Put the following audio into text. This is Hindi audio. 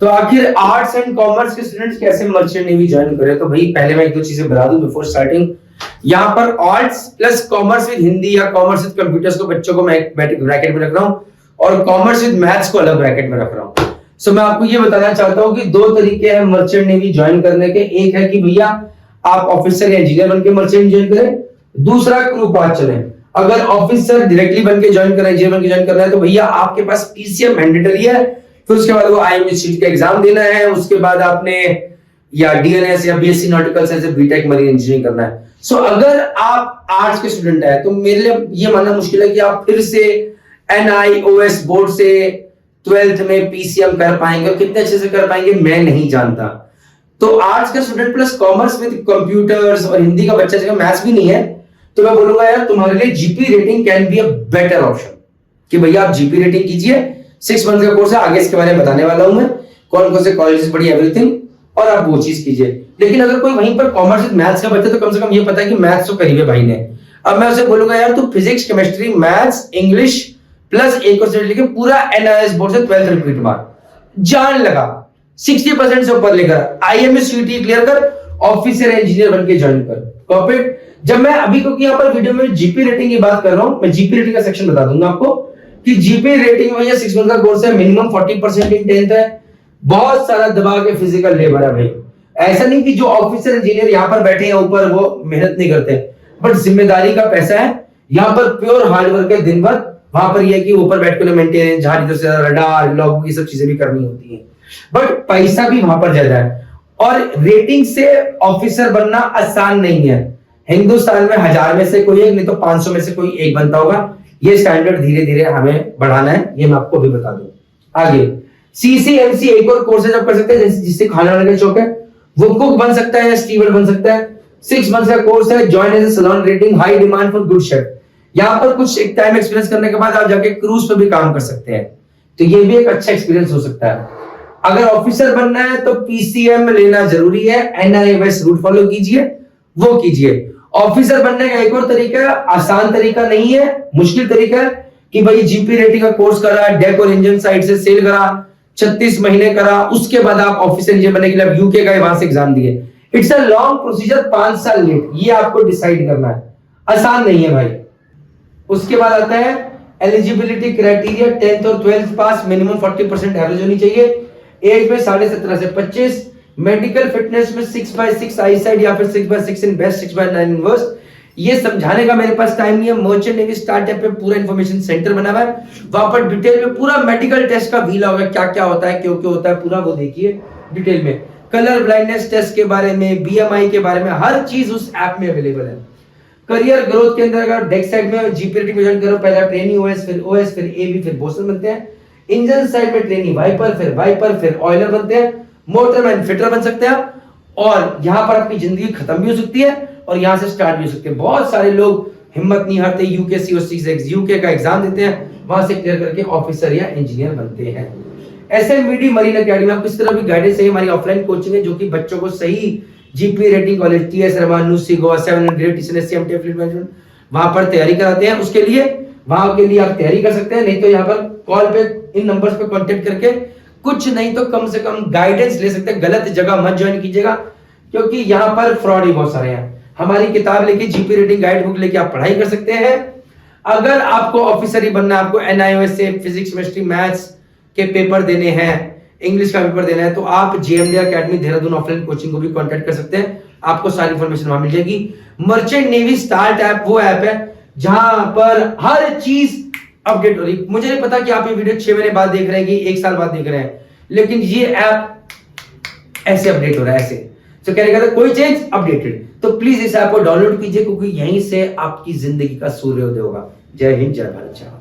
तो आखिर आर्ट्स एंड कॉमर्स के स्टूडेंट्स कैसे मर्चेंट नेवी ज्वाइन करें? तो भाई पहले मैं एक दो चीजें बता दूं बिफोर स्टार्टिंग। यहाँ पर arts plus commerce with Hindi या कॉमर्स विद कंप्यूटर्स को बच्चों को मैं ब्रैकेट में रख रहा हूँ और कॉमर्स विद मैथ्स को अलग ब्रैकेट में रख रहा हूँ। सो मैं आपको ये बताना चाहता हूँ कि दो तरीके हैं मर्चेंट नेवी ज्वाइन करने के। एक है कि भैया आप ऑफिसर या इंजीनियर बनके मर्चेंट ज्वाइन करें, दूसरा क्रू पाथ चले। अगर ऑफिसर डायरेक्टली बनके ज्वाइन कर रहे हैं, इंजीनियर बनके ज्वाइन कर रहे हैं, तो भैया आपके पास पीसीएम मैंडेटरी है। फिर उसके बाद वो आईएमए सीट का एग्जाम देना है, उसके बाद आपने या डीएनएस या बीएससी नॉटिकल साइंस या बीटेक मरीन इंजीनियरिंग करना है। सो अगर आप आर्ट्स के स्टूडेंट है तो मेरे लिए ये मानना मुश्किल है कि आप फिर से एनआईओएस बोर्ड से 12th में पीसीएम कर पाएंगे और कितने अच्छे से कर पाएंगे मैं नहीं जानता। तो आर्ट्स का student plus commerce with computers और हिंदी का बच्चा जगह मैथ्स भी नहीं है, तो मैं बोलूंगा यार तुम्हारे लिए GP rating can be a better option कि भैया आप जीपी रेटिंग कीजिए। 6 मंथ का कोर्स है, आगे इसके बारे में बताने वाला हूं मैं, कौन कौन से कॉलेजेस पढ़ी एवरीथिंग, और आप वो चीज कीजिए। लेकिन अगर कोई वहीं पर कॉमर्स विद मैथ्स का बच्चा तो कम से कम ये पता है कि मैथ्स तो करी है भाई ने। अब मैं उसे बोलूंगा यार तू physics chemistry maths English plus एक और सब्जेक्ट लेके पूरा एनआईएस बोर्ड से 12th रिपीट मार, जान लगा 60% से ऊपर लेकर आईएमए सीटी क्लियर कर, ऑफिसर इंजीनियर बनके ज्वाइन कर। कॉर्पोरेट जब मैं अभी क्योंकि यहाँ पर वीडियो में जीपी रेटिंग की बात कर रहा हूं, मैं जीपी रेटिंग का सेक्शन बता दूंगा आपको कि जीपी रेटिंग में 6 मंथ का कोर्स है, मिनिमम 40% इन 10th है, बहुत सारा दबा के फिजिकल लेबर है भाई। ऐसा नहीं कि जो ऑफिसर इंजीनियर यहाँ पर बैठे हैं ऊपर वो मेहनत नहीं करते, बट जिम्मेदारी का पैसा है। यहाँ पर प्योर हार्डवर्क है दिन भर, वहां पर यह कि ऊपर बैठ के मेंटेनेंस जहां इधर से रडार लॉग ये सब चीजें भी करनी होती है, बट पैसा भी वहां पर ज्यादा है। और रेटिंग से ऑफिसर बनना आसान नहीं है। हिंदुस्तान में 1000 में से कोई एक, नहीं तो 500 में से कोई एक बनता होगा। ये स्टैंडर्ड धीरे धीरे हमें बढ़ाना है, ये मैं आपको भी बता दूं। आगे सीसीएमसी एक और कोर्सेज आप कर सकते हैं जिससे खाना बनाने का शौक है, वो कुक बन सकता है, स्टीवर्ड बन सकता है। 6 मंथ का कोर्स है, join as a saloon rating, high demand for good chef. यहाँ पर कुछ एक टाइम एक्सपीरियंस करने के बाद आप जाके क्रूज पे भी काम कर सकते हैं, तो ये भी एक अच्छा एक्सपीरियंस हो सकता है। अगर ऑफिसर बनना है तो पीसीएम लेना जरूरी है, एनआईएस रूट फॉलो कीजिए, वो कीजिए। ऑफिसर बनने का एक और तरीका, आसान तरीका नहीं है, मुश्किल तरीका है कि भाई जीपी रेटिंग का कोर्स करा, डेक और इंजन साइड से सेल करा, 36 महीने करा, उसके बाद आप ऑफिसर इंजीनियर बनने के लिए यूके का वहां से एग्जाम दिए। इट्स अ लॉन्ग प्रोसीजर, 5 साल लेट, ये आपको डिसाइड करना है, आसान नहीं है भाई। उसके बाद आता है एलिजिबिलिटी क्राइटेरिया, 10th और 12th पास, मिनिमम 40% एवरेज होनी चाहिए, एज में 17.5 से 25, मेडिकल फिटनेस में 6/6 आई साइड या फिर 6/6 इन बेस्ट, 6/9 इन वर्स्ट। ये समझाने का मेरे पास टाइम नहीं है। मर्चेंट नेवी स्टार्टअप पे पूरा इंफॉर्मेशन सेंटर बना हुआ है, वहां पर डिटेल में पूरा मेडिकल टेस्ट का व्हील होगा, क्या क्या होता है, क्यों क्यों होता है, पूरा वो देखिए डिटेल में। कलर ब्लाइंडनेस टेस्ट के बारे में, बीएमआई के बारे में, हर चीज उस ऐप में अवेलेबल है। करियर ग्रोथ के अंदर अगर डेक साइड में जीपी रेटिंग में ज्वाइन करो, पहला ट्रेनी ओएस, फिर ओएस, फिर एबी, फिर बोसन बनते हैं। इंजन साइड में ट्रेनी वाइपर, फिर ऑयलर बनते हैं। मोटरमैन फिटर बन सकते हैं आप, और यहां पर अपनी जिंदगी खत्म भी हो सकती है और यहां से स्टार्ट भी हो सकती है। बहुत सारे लोग हिम्मत नहीं हारते, यूके का एग्जाम देते हैं, वहां से क्लियर करके ऑफिसर या इंजीनियर बनते हैं। एसएमवीडी मरीन एकेडमी, आपको इस तरह भी गाइडेंस है, हमारी ऑफलाइन कोचिंग है जो कि बच्चों को सही GP rating college TS Rahaman, NUSI Goa, 700 TCS MT fleet management, वहां पर तैयारी कराते हैं। उसके लिए वहां के लिए आप तैयारी कर सकते हैं, नहीं तो यहाँ पर कॉल पे इन नंबर्स पे कांटेक्ट करके कुछ नहीं तो कम से कम गाइडेंस ले सकते हैं। गलत जगह मत ज्वाइन कीजिएगा क्योंकि यहाँ पर फ्रॉड ही बहुत सारे हैं। हमारी किताब लेके जीपी रेटिंग गाइड बुक लेके आप पढ़ाई कर सकते हैं। अगर आपको ऑफिसर ही बनना है, आपको एनआईओएस से फिजिक्स केमिस्ट्री मैथ्स के पेपर देने हैं, इंग्लिश का पेपर देना है, तो आप JMD academy Dehradun offline coaching को भी कांटेक्ट कर सकते हैं, आपको सारी इंफॉर्मेशन वहां मिल जाएगी। मर्चेंट नेवी स्टार्ट ऐप वो ऐप है जहां पर हर चीज अपडेट हो रही। मुझे नहीं पता कि आप ये वीडियो 6 महीने बाद देख रहे हैं कि 1 साल बाद देख रहे हैं, लेकिन ये ऐप ऐसे अपडेट हो रहा है, ऐसे तो कहने का कोई चेंज अपडेटेड। तो प्लीज इस ऐप को डाउनलोड कीजिए क्योंकि यहीं से आपकी जिंदगी का सूर्योदय होगा। जय हिंद, जय भारत।